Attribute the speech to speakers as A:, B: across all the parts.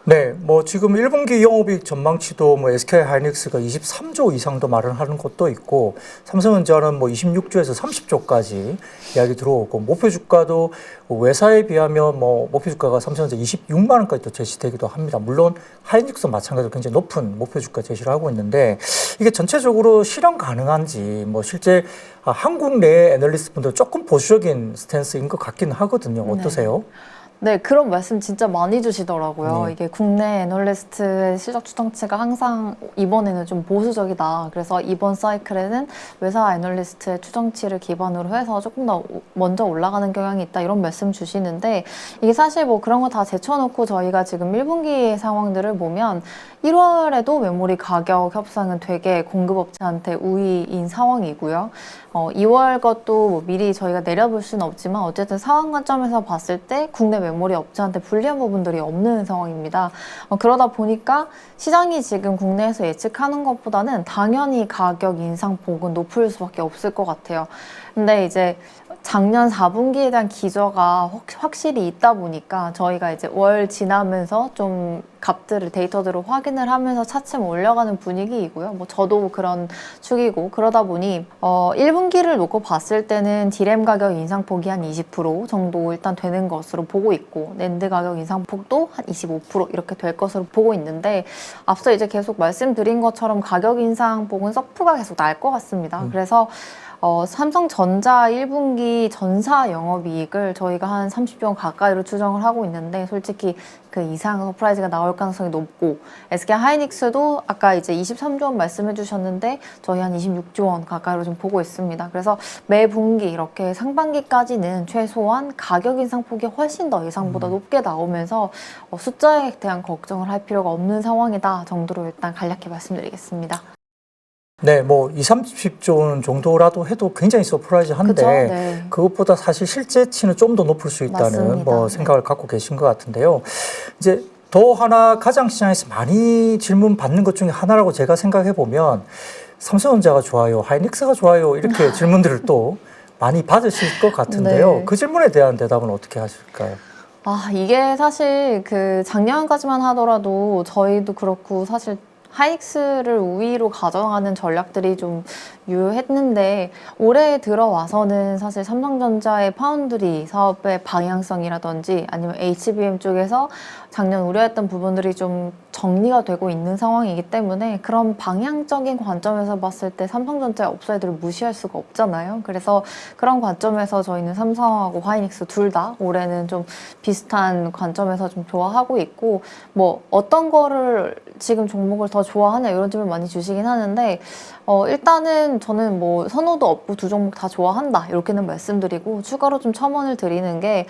A: 네, 뭐 지금 1분기 영업이익 전망치도 뭐 SK하이닉스가 23조 이상도 마련하는 것도 있고 삼성전자는 뭐 26조에서 30조까지 이야기 들어오고 목표 주가도 외사에 비하면 뭐 목표 주가가 삼성전자 26만 원까지 또 제시되기도 합니다. 물론 하이닉스도 마찬가지로 굉장히 높은 목표 주가 제시를 하고 있는데 이게 전체적으로 실현 가능한지 뭐 실제 한국 내 애널리스트 분들 조금 보수적인 스탠스인 것 같긴 하거든요. 어떠세요?
B: 네. 네, 그런 말씀 진짜 많이 주시더라고요.
A: 네.
B: 이게 국내 애널리스트의 실적 추정치가 항상 이번에는 좀 보수적이다. 그래서 이번 사이클에는 외사 애널리스트의 추정치를 기반으로 해서 조금 더 먼저 올라가는 경향이 있다. 이런 말씀 주시는데 이게 사실 뭐 그런 거 다 제쳐놓고 저희가 지금 1분기 상황들을 보면 1월에도 메모리 가격 협상은 되게 공급업체한테 우위인 상황이고요. 2월 것도 뭐 미리 저희가 내려볼 수는 없지만 어쨌든 상황 관점에서 봤을 때 국내 메모리 업체한테 불리한 부분들이 없는 상황입니다. 그러다 보니까 시장이 지금 국내에서 예측하는 것보다는 당연히 가격 인상폭은 높을 수밖에 없을 것 같아요. 근데 이제 작년 4분기에 대한 기저가 확실히 있다 보니까 저희가 이제 월 지나면서 좀 값들을 데이터들을 확인을 하면서 차츰 올려가는 분위기이고요. 뭐 저도 그런 축이고 그러다 보니 1분기를 놓고 봤을 때는 디램 가격 인상폭이 한 20% 정도 일단 되는 것으로 보고 있고 낸드 가격 인상폭도 한 25% 이렇게 될 것으로 보고 있는데 앞서 이제 계속 말씀드린 것처럼 가격 인상폭은 서프가 계속 날 것 같습니다. 그래서 삼성전자 1분기 전사 영업이익을 저희가 한 30조 원 가까이로 추정을 하고 있는데 솔직히 그 이상 서프라이즈가 나올 가능성이 높고 SK하이닉스도 아까 이제 23조 원 말씀해 주셨는데 저희 한 26조 원 가까이로 좀 보고 있습니다. 그래서 매 분기 이렇게 상반기까지는 최소한 가격 인상폭이 훨씬 더 예상보다 높게 나오면서 숫자에 대한 걱정을 할 필요가 없는 상황이다 정도로 일단 간략히 말씀드리겠습니다.
A: 네, 뭐 20, 30조 원 정도라도 해도 굉장히 서프라이즈한데
B: 네.
A: 그것보다 사실 실제치는 좀 더 높을 수 있다는
B: 맞습니다.
A: 뭐 생각을
B: 네.
A: 갖고 계신 것 같은데요. 이제 더 하나 가장 시장에서 많이 질문 받는 것 중에 하나라고 제가 생각해 보면 삼성전자가 좋아요, 하이닉스가 좋아요 이렇게 질문들을 또 많이 받으실 것 같은데요.
B: 네.
A: 그 질문에 대한 대답은 어떻게 하실까요?
B: 이게 사실 그 작년까지만 하더라도 저희도 그렇고 사실 하이닉스를 우위로 가져가는 전략들이 좀 유효했는데 올해 들어와서는 사실 삼성전자의 파운드리 사업의 방향성이라든지 아니면 HBM 쪽에서 작년 우려했던 부분들이 좀 정리가 되고 있는 상황이기 때문에 그런 방향적인 관점에서 봤을 때 삼성전자의 업사이드를 무시할 수가 없잖아요. 그래서 그런 관점에서 저희는 삼성하고 하이닉스 둘 다 올해는 좀 비슷한 관점에서 좀 좋아하고 있고 뭐 어떤 거를 지금 종목을 더 좋아하냐 이런 질문 많이 주시긴 하는데 일단은 저는 뭐 선호도 없고 두 종목 다 좋아한다 이렇게는 말씀드리고 추가로 좀 첨언을 드리는 게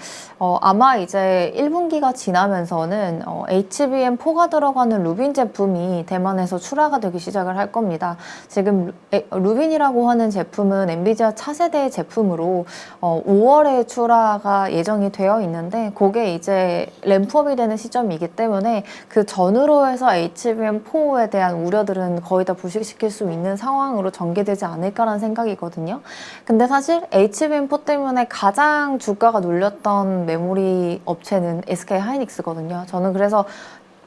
B: 아마 이제 1분기가 지나면서는 HBM4가 들어가는 루빈 제품이 대만에서 출하가 되기 시작을 할 겁니다. 지금 루빈이라고 하는 제품은 엔비디아 차세대 제품으로 5월에 출하가 예정이 되어 있는데 그게 이제 램프업이 되는 시점이기 때문에 그 전후로 해서 HBM4에 대한 우려들은 거의 다 불식시킬 수 있는 상황으로 전개되지 않을까라는 생각이거든요. 근데 사실 HBM4 때문에 가장 주가가 눌렸던 메모리 업체는 SK하이닉스거든요. 저는 그래서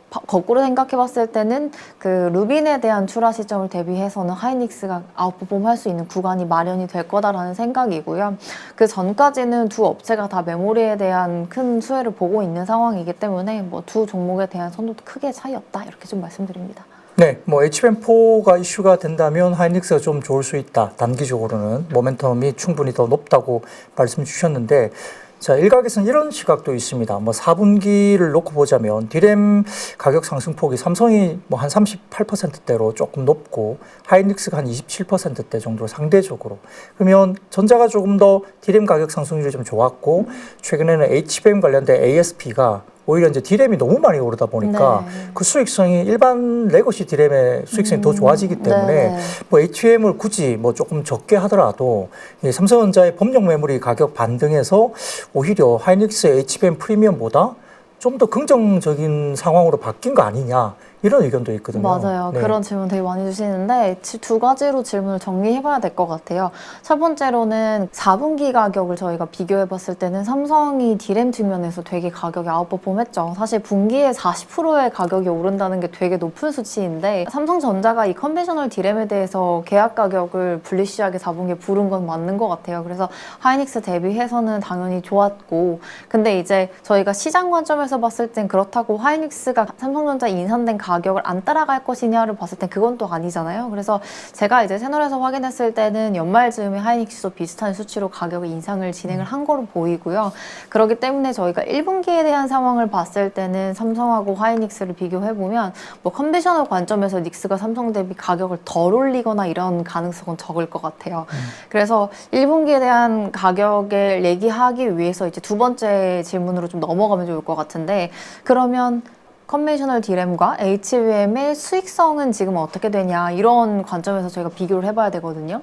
B: 거꾸로 생각해 봤을 때는 그 루빈에 대한 출하 시점을 대비해서는 하이닉스가 아웃퍼폼 할 수 있는 구간이 마련이 될 거다라는 생각이고요. 그 전까지는 두 업체가 다 메모리에 대한 큰 수혜를 보고 있는 상황이기 때문에 뭐 두 종목에 대한 선호도 크게 차이 없다 이렇게 좀 말씀드립니다.
A: 네, 뭐 HBM4가 이슈가 된다면 하이닉스가 좀 좋을 수 있다. 단기적으로는 모멘텀이 충분히 더 높다고 말씀 주셨는데 자, 일각에서는 이런 시각도 있습니다. 뭐 4분기를 놓고 보자면 디램 가격 상승폭이 삼성이 뭐 한 38%대로 조금 높고 하이닉스가 한 27%대 정도로 상대적으로. 그러면 전자가 조금 더 디램 가격 상승률이 좀 좋았고 최근에는 HBM 관련된 ASP가 오히려 이제 디램이 너무 많이 오르다 보니까
B: 네.
A: 그 수익성이 일반 레거시 디램의 수익성이 더 좋아지기 때문에
B: 네.
A: 뭐 HBM을 굳이 뭐 조금 적게 하더라도 이 삼성전자의 범용 메모리 가격 반등에서 오히려 하이닉스의 HBM 프리미엄보다 좀 더 긍정적인 상황으로 바뀐 거 아니냐 이런 의견도 있거든요.
B: 맞아요.
A: 네.
B: 그런 질문 되게 많이 주시는데 두 가지로 질문을 정리해봐야 될 것 같아요. 첫 번째로는 4분기 가격을 저희가 비교해봤을 때는 삼성이 디램 측면에서 되게 가격이 아웃퍼폼했죠. 사실 분기에 40%의 가격이 오른다는 게 되게 높은 수치인데 삼성전자가 이 컨벤셔널 디램에 대해서 계약 가격을 불리시하게 4분기에 부른 건 맞는 것 같아요. 그래서 하이닉스 대비해서는 당연히 좋았고, 근데 이제 저희가 시장 관점에서 봤을 땐 그렇다고 하이닉스가 삼성전자 인산된 가격을 안 따라갈 것이냐를 봤을 땐 그건 또 아니잖아요. 그래서 제가 이제 채널에서 확인했을 때는 연말 즈음에 하이닉스도 비슷한 수치로 가격의 인상을 진행을 한 거로 보이고요. 그렇기 때문에 저희가 1분기에 대한 상황을 봤을 때는 삼성하고 하이닉스를 비교해보면 뭐 컨벤셔널 관점에서 닉스가 삼성 대비 가격을 덜 올리거나 이런 가능성은 적을 것 같아요. 그래서 1분기에 대한 가격을 얘기하기 위해서 이제 두 번째 질문으로 좀 넘어가면 좋을 것 같은데, 그러면 컨벤셔널 디램과 HBM의 수익성은 지금 어떻게 되냐, 이런 관점에서 저희가 비교를 해봐야 되거든요.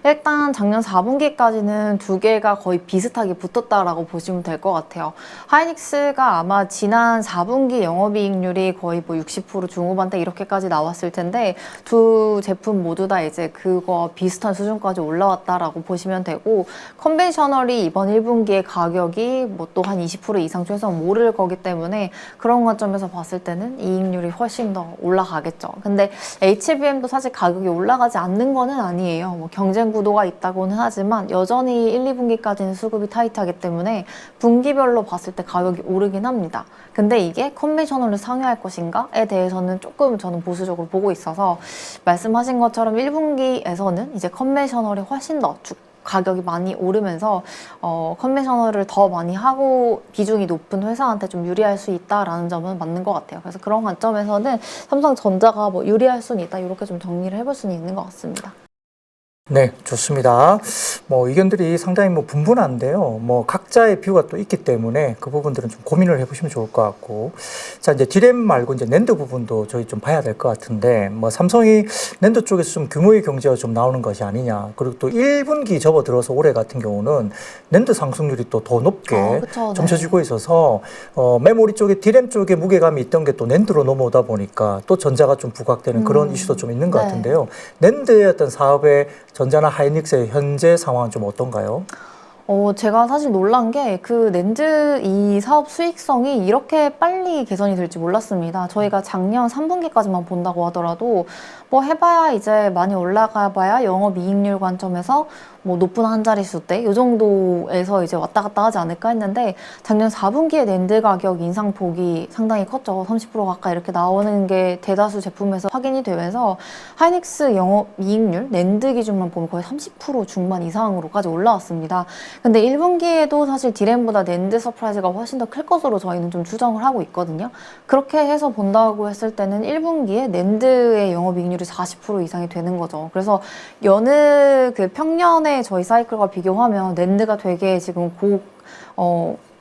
B: 일단 작년 4분기까지는 두 개가 거의 비슷하게 붙었다라고 보시면 될 것 같아요. 하이닉스가 아마 지난 4분기 영업이익률이 거의 뭐 60% 중후반대 이렇게까지 나왔을 텐데 두 제품 모두 다 이제 그거 비슷한 수준까지 올라왔다라고 보시면 되고, 컨벤셔널이 이번 1분기의 가격이 뭐 또 한 20% 이상 최소한 오를 거기 때문에 그런 관점에서 봤을 때는 이익률이 훨씬 더 올라가겠죠. 근데 HBM도 사실 가격이 올라가지 않는 거는 아니에요. 뭐 경쟁 구도가 있다고는 하지만 여전히 1, 2분기까지는 수급이 타이트하기 때문에 분기별로 봤을 때 가격이 오르긴 합니다. 근데 이게 컨벤셔널을 상회할 것인가에 대해서는 조금 저는 보수적으로 보고 있어서, 말씀하신 것처럼 1분기에서는 이제 컨벤셔널이 훨씬 더 가격이 많이 오르면서 컨벤셔널을 더 많이 하고 비중이 높은 회사한테 좀 유리할 수 있다라는 점은 맞는 것 같아요. 그래서 그런 관점에서는 삼성전자가 뭐 유리할 수는 있다, 이렇게 좀 정리를 해볼 수는 있는 것 같습니다.
A: 네, 좋습니다. 뭐 의견들이 상당히 뭐 분분한데요. 뭐 각자의 뷰가 또 있기 때문에 그 부분들은 좀 고민을 해보시면 좋을 것 같고, 자 이제 디램 말고 이제 낸드 부분도 저희 좀 봐야 될 것 같은데, 뭐 삼성이 낸드 쪽에서 좀 규모의 경제가 좀 나오는 것이 아니냐, 그리고 또 1분기 접어들어서 올해 같은 경우는 낸드 상승률이 또 더 높게
B: 그쵸,
A: 점쳐지고 있어서 메모리 쪽에 디램 쪽에 무게감이 있던 게 또 낸드로 넘어오다 보니까 또 전자가 좀 부각되는 그런 이슈도 좀 있는 것
B: 네.
A: 같은데요. 낸드의 어떤 사업의 전자나 하이닉스의 현재 상황은 좀 어떤가요?
B: 제가 사실 놀란 게 그 낸드 이 사업 수익성이 이렇게 빨리 개선이 될지 몰랐습니다. 저희가 작년 3분기까지만 본다고 하더라도 뭐 해봐야 이제 많이 올라가봐야 영업이익률 관점에서 뭐 높은 한 자릿수대 이 정도에서 이제 왔다 갔다 하지 않을까 했는데, 작년 4분기에 낸드 가격 인상폭이 상당히 컸죠. 30% 가까이 이렇게 나오는 게 대다수 제품에서 확인이 되면서 하이닉스 영업이익률 낸드 기준만 보면 거의 30% 중반 이상으로까지 올라왔습니다. 근데 1분기에도 사실 디램보다 낸드 서프라이즈가 훨씬 더 클 것으로 저희는 좀 추정을 하고 있거든요. 그렇게 해서 본다고 했을 때는 1분기에 낸드의 영업이익률이 40% 이상이 되는 거죠. 그래서 여느 그 평년의 저희 사이클과 비교하면 낸드가 되게 지금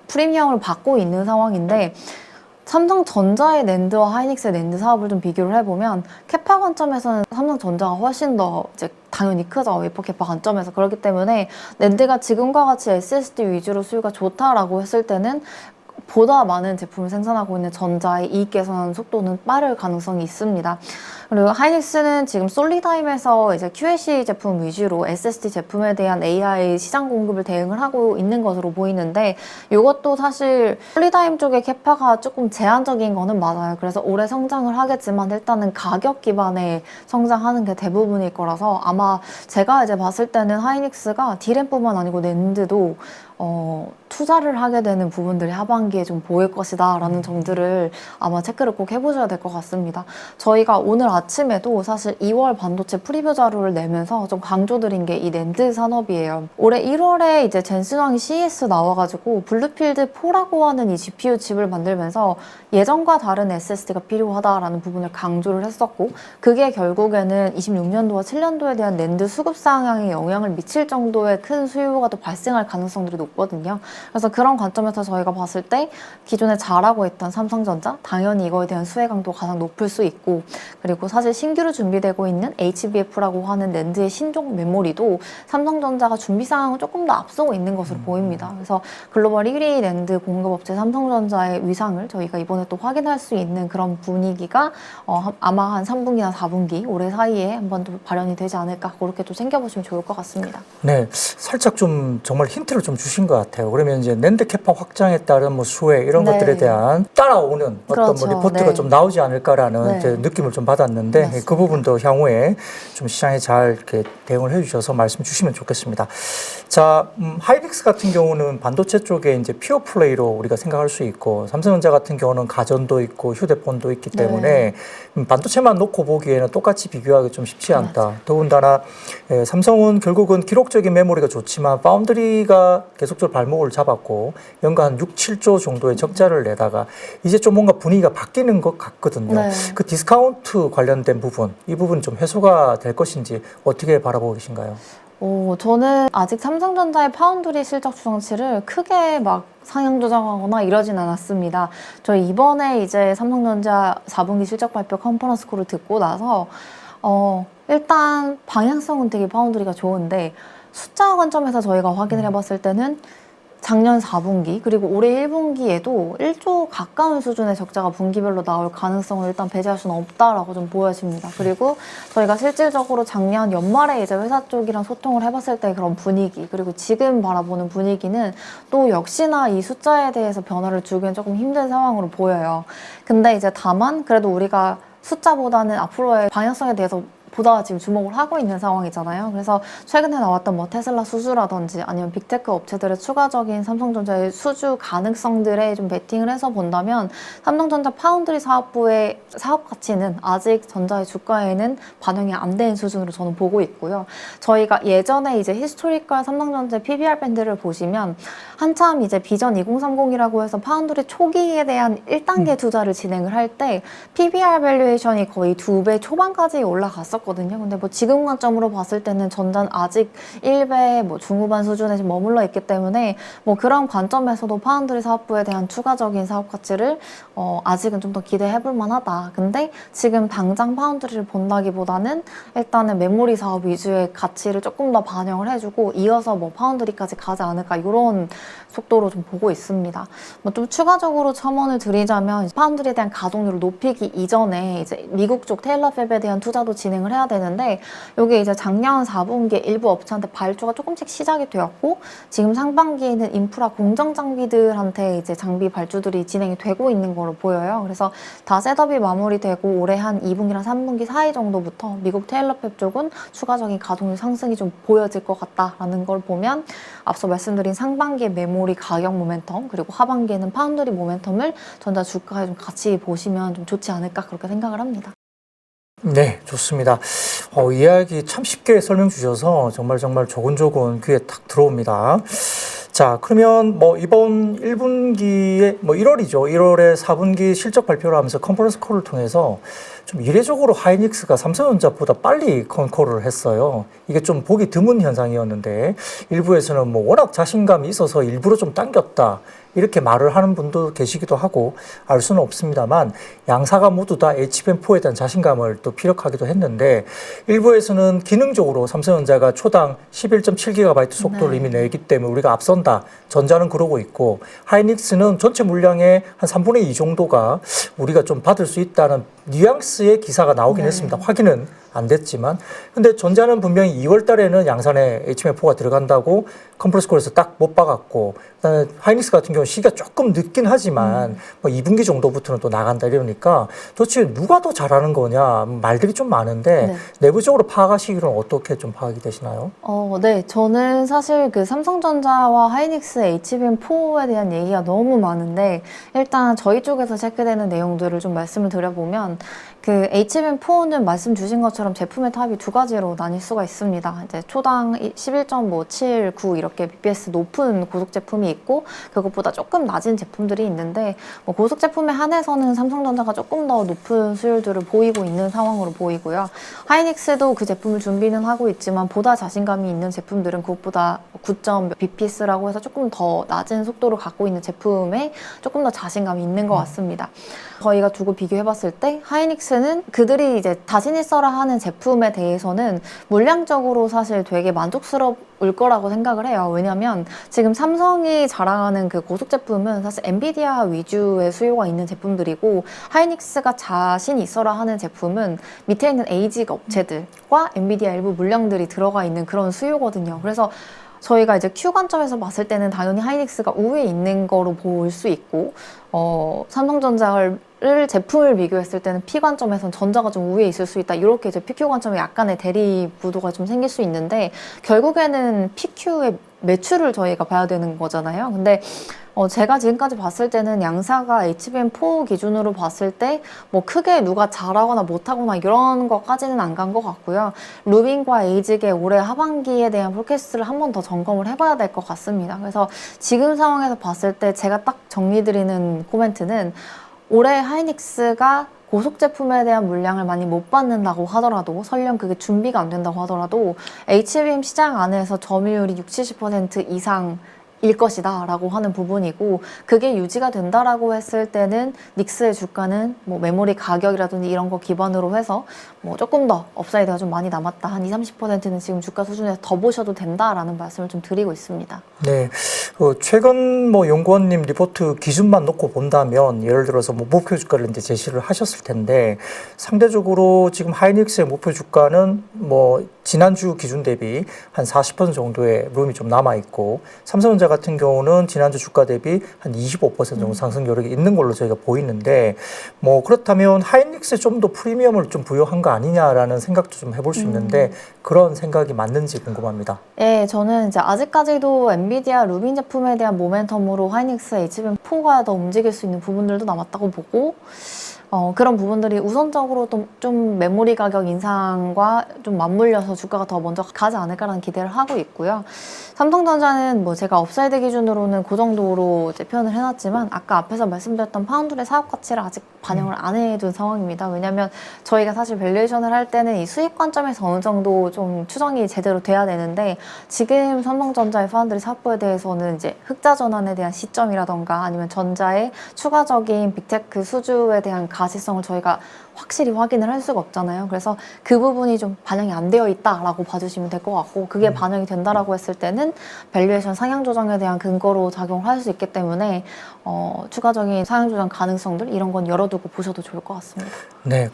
B: 프리미엄을 받고 있는 상황인데, 삼성전자의 낸드와 하이닉스의 낸드 사업을 좀 비교를 해보면 캐파 관점에서는 삼성전자가 훨씬 더 이제 당연히 크죠. 웨퍼 캐파 관점에서. 그렇기 때문에 낸드가 지금과 같이 SSD 위주로 수요가 좋다라고 했을 때는 보다 많은 제품을 생산하고 있는 전자의 이익 개선 속도는 빠를 가능성이 있습니다. 그리고 하이닉스는 지금 솔리다임에서 이제 QLC 제품 위주로 SSD 제품에 대한 AI 시장 공급을 대응을 하고 있는 것으로 보이는데, 이것도 사실 솔리다임 쪽의 캐파가 조금 제한적인 거는 맞아요. 그래서 올해 성장을 하겠지만 일단은 가격 기반의 성장하는 게 대부분일 거라서 아마 제가 이제 봤을 때는 하이닉스가 디램뿐만 아니고 낸드도 투자를 하게 되는 부분들이 하반기에 좀 보일 것이다 라는 점들을 아마 체크를 꼭 해보셔야 될 것 같습니다. 저희가 오늘 아침에도 사실 2월 반도체 프리뷰 자료를 내면서 좀 강조드린 게 이 낸드 산업이에요. 올해 1월에 이제 젠슨왕이 CES 나와가지고 블루필드 4라고 하는 이 GPU 칩을 만들면서 예전과 다른 SSD가 필요하다라는 부분을 강조를 했었고, 그게 결국에는 26년도와 7년도에 대한 낸드 수급 상향에 영향을 미칠 정도의 큰 수요가 또 발생할 가능성들이 높거든요. 그래서 그런 관점에서 저희가 봤을 때 기존에 잘하고 있던 삼성전자, 당연히 이거에 대한 수혜 강도가 가장 높을 수 있고, 그리고 사실 신규로 준비되고 있는 HBF라고 하는 낸드의 신종 메모리도 삼성전자가 준비 상황을 조금 더 앞서고 있는 것으로 보입니다. 그래서 글로벌 1위 낸드 공급업체 삼성전자의 위상을 저희가 이번에 또 확인할 수 있는 그런 분위기가 아마 한 3분기나 4분기 올해 사이에 한번 또 발현이 되지 않을까 그렇게 또 챙겨보시면 좋을 것 같습니다.
A: 네, 살짝 좀 정말 힌트를 좀 주신 것 같아요. 그러면 이제 낸드 캐파 확장에 따른 뭐 수혜 이런
B: 네.
A: 것들에 대한 따라오는 어떤
B: 그렇죠.
A: 뭐 리포트가
B: 네.
A: 좀 나오지 않을까라는
B: 네.
A: 이제 느낌을 좀 받았는데
B: 맞습니다.
A: 그 부분도 향후에 좀 시장에 잘 이렇게 대응을 해주셔서 말씀 주시면 좋겠습니다. 자, 하이닉스 같은 경우는 반도체 쪽에 이제 피어 플레이로 우리가 생각할 수 있고 삼성전자 같은 경우는 가전도 있고 휴대폰도 있기 때문에 반도체만 놓고 보기에는 똑같이 비교하기 좀 쉽지 않다.
B: 맞아요.
A: 더군다나 삼성은 결국은 기록적인 메모리가 좋지만 파운드리가 계속적으로 발목을 잡았고 연간 한 6, 7조 정도의 적자를 내다가 이제 좀 뭔가 분위기가 바뀌는 것 같거든요.
B: 네.
A: 그 디스카운트 관련된 부분, 이 부분 좀 해소가 될 것인지 어떻게 바라보고 계신가요?
B: 저는 아직 삼성전자의 파운드리 실적 추정치를 크게 막 상향 조정하거나 이러진 않았습니다. 저희 이번에 이제 삼성전자 4분기 실적 발표 컨퍼런스 콜을 듣고 나서 일단 방향성은 되게 파운드리가 좋은데 숫자 관점에서 저희가 확인을 해봤을 때는 작년 4분기 그리고 올해 1분기에도 1조 가까운 수준의 적자가 분기별로 나올 가능성을 일단 배제할 수는 없다라고 좀 보여집니다. 그리고 저희가 실질적으로 작년 연말에 이제 회사 쪽이랑 소통을 해봤을 때 그런 분위기 그리고 지금 바라보는 분위기는 또 역시나 이 숫자에 대해서 변화를 주기엔 조금 힘든 상황으로 보여요. 근데 이제 다만 그래도 우리가 숫자보다는 앞으로의 방향성에 대해서 보다 지금 주목을 하고 있는 상황이잖아요. 그래서 최근에 나왔던 뭐 테슬라 수주라든지 아니면 빅테크 업체들의 추가적인 삼성전자의 수주 가능성들에 좀 베팅을 해서 본다면 삼성전자 파운드리 사업부의 사업 가치는 아직 전자의 주가에는 반영이 안 된 수준으로 저는 보고 있고요. 저희가 예전에 이제 히스토리컬 삼성전자 PBR 밴드를 보시면 한참 이제 비전 2030이라고 해서 파운드리 초기에 대한 1단계 투자를 진행을 할 때 PBR 밸류에이션이 거의 2배 초반까지 올라갔었거든요. 근데 뭐 지금 관점으로 봤을 때는 전자는 아직 1배 뭐 중후반 수준에 지금 머물러 있기 때문에 뭐 그런 관점에서도 파운드리 사업부에 대한 추가적인 사업 가치를 아직은 좀 더 기대해 볼 만하다. 근데 지금 당장 파운드리를 본다기보다는 일단은 메모리 사업 위주의 가치를 조금 더 반영을 해주고 이어서 뭐 파운드리까지 가지 않을까 이런 속도로 좀 보고 있습니다. 뭐 좀 추가적으로 첨언을 드리자면 파운드리에 대한 가동률을 높이기 이전에 이제 미국 쪽 테일러 팹에 대한 투자도 진행을 해야 되는데 여기 이제 작년 4분기에 일부 업체한테 발주가 조금씩 시작이 되었고 지금 상반기에는 인프라 공정 장비들한테 이제 장비 발주들이 진행이 되고 있는 거로 보여요. 그래서 다 셋업이 마무리되고 올해 한 2분기랑 3분기 사이 정도부터 미국 테일러 팹 쪽은 추가적인 가동률 상승이 좀 보여질 것 같다라는 걸 보면 앞서 말씀드린 상반기의 메모리 가격 모멘텀 그리고 하반기에는 파운드리 모멘텀을 전자 주가에 좀 같이 보시면 좀 좋지 않을까 그렇게 생각을 합니다.
A: 네, 좋습니다. 이야기 참 쉽게 설명 주셔서 정말 조곤조곤 귀에 탁 들어옵니다. 자, 그러면 뭐 이번 1분기에 뭐 1월이죠. 1월에 4분기 실적 발표를 하면서 컨퍼런스 콜을 통해서 좀 이례적으로 하이닉스가 삼성전자보다 빨리 컨콜을 했어요. 이게 좀 보기 드문 현상이었는데 일부에서는 뭐 워낙 자신감이 있어서 일부러 좀 당겼다. 이렇게 말을 하는 분도 계시기도 하고 알 수는 없습니다만 양사가 모두 다 HBM4에 대한 자신감을 또 피력하기도 했는데 일부에서는 기능적으로 삼성전자가 초당 11.7GB 속도를 이미 내기 때문에 우리가 앞선다. 전자는 그러고 있고 하이닉스는 전체 물량의 한 3분의 2 정도가 우리가 좀 받을 수 있다는 뉘앙스의 기사가 나오긴 했습니다. 확인은 안 됐지만 근데 전자는 분명히 2월 달에는 양산에 HBM4가 들어간다고 컨퍼런스 콜에서 딱 못 박았고 그다음에 하이닉스 같은 경우는 시기가 조금 늦긴 하지만 뭐 2분기 정도부터는 또 나간다 이러니까 도대체 누가 더 잘하는 거냐 말들이 좀 많은데 내부적으로 파악하시기로는 어떻게 좀 파악이 되시나요?
B: 네. 저는 사실 그 삼성전자와 하이닉스 HBM4에 대한 얘기가 너무 많은데 일단 저희 쪽에서 체크되는 내용들을 좀 말씀을 드려보면 그 HBM4는 말씀 주신 것처럼 것처럼 제품의 타입이 두 가지로 나뉠 수가 있습니다. 이제 초당 11.7, 9 이렇게 BPS 높은 고속 제품이 있고 그것보다 조금 낮은 제품들이 있는데 뭐 고속 제품에 한해서는 삼성전자가 조금 더 높은 수율들을 보이고 있는 상황으로 보이고요. 하이닉스도 그 제품을 준비는 하고 있지만 보다 자신감이 있는 제품들은 그것보다 9점 BPS라고 해서 조금 더 낮은 속도를 갖고 있는 제품에 조금 더 자신감이 있는 것 같습니다. 저희가 두고 비교해봤을 때 하이닉스는 그들이 이제 자신 있어라 하는 제품에 대해서는 물량적으로 사실 되게 만족스러울 거라고 생각을 해요. 왜냐하면 지금 삼성이 자랑하는 그 고속 제품은 사실 엔비디아 위주의 수요가 있는 제품들이고 하이닉스가 자신 있어라 하는 제품은 밑에 있는 에이직 업체들과 엔비디아 일부 물량들이 들어가 있는 그런 수요거든요. 그래서 저희가 이제 Q 관점에서 봤을 때는 당연히 하이닉스가 우위에 있는 거로 볼 수 있고 삼성전자를 제품을 비교했을 때는 P 관점에서는 전자가 좀 우위에 있을 수 있다. 이렇게 이제 PQ 관점에 약간의 대립 구도가 좀 생길 수 있는데 결국에는 PQ의 매출을 저희가 봐야 되는 거잖아요. 근데 제가 지금까지 봤을 때는 양사가 HBM4 기준으로 봤을 때 뭐 크게 누가 잘하거나 못하거나 이런 것까지는 안 간 것 같고요. 루빈과 에이직의 올해 하반기에 대한 포캐스트를 한 번 더 점검을 해봐야 될 것 같습니다. 그래서 지금 상황에서 봤을 때 제가 딱 정리드리는 코멘트는 올해 하이닉스가 고속 제품에 대한 물량을 많이 못 받는다고 하더라도 설령 그게 준비가 안 된다고 하더라도 HBM 시장 안에서 점유율이 60-70% 이상 일 것이다 라고 하는 부분이고 그게 유지가 된다라고 했을 때는 닉스의 주가는 뭐 메모리 가격이라든지 이런 거 기반으로 해서 뭐 조금 더 업사이드가 좀 많이 남았다 한 20-30%는 지금 주가 수준에서 더 보셔도 된다라는 말씀을 좀 드리고 있습니다.
A: 네, 최근 뭐 연구원님 리포트 기준만 놓고 본다면 예를 들어서 뭐 목표 주가를 이제 제시를 하셨을 텐데 상대적으로 지금 하이닉스의 목표 주가는 뭐 지난주 기준 대비 한 40% 정도의 룸이 좀 남아 있고 삼성전자 같은 경우는 지난주 주가 대비 한 25% 정도 상승 여력이 있는 걸로 저희가 보이는데 뭐 그렇다면 하이닉스에 좀 더 프리미엄을 좀 부여한 거 아니냐라는 생각도 좀 해볼 수 있는데 그런 생각이 맞는지 궁금합니다.
B: 네, 저는 이제 아직까지도 엔비디아 루빈 제품에 대한 모멘텀으로 하이닉스 HBM4가 더 움직일 수 있는 부분들도 남았다고 보고 그런 부분들이 우선적으로 좀 메모리 가격 인상과 좀 맞물려서 주가가 더 먼저 가지 않을까라는 기대를 하고 있고요. 삼성전자는 뭐 제가 업사이드 기준으로는 그 정도로 이제 표현을 해놨지만 아까 앞에서 말씀드렸던 파운드의 사업 가치를 아직 반영을 안 해둔 상황입니다. 왜냐하면 저희가 사실 밸류에이션을 할 때는 이 수익 관점에서 어느 정도 좀 추정이 제대로 돼야 되는데 지금 삼성전자의 파운드리 사업부에 대해서는 이제 흑자 전환에 대한 시점이라던가 아니면 전자의 추가적인 빅테크 수주에 대한 가시성을 저희가 확실히 확인을 할 수가 없잖아요. 그래서 그 부분이 좀 반영이 안 되어 있다라고 봐주시면 될 것 같고 그게 반영이 된다라고 했을 때는 밸류에이션 상향 조정에 대한 근거로 작용을 할 수 있기 때문에 추가적인 상향 조정 가능성들 이런 건 열어두고 보셔도 좋을 것 같습니다.
A: 네,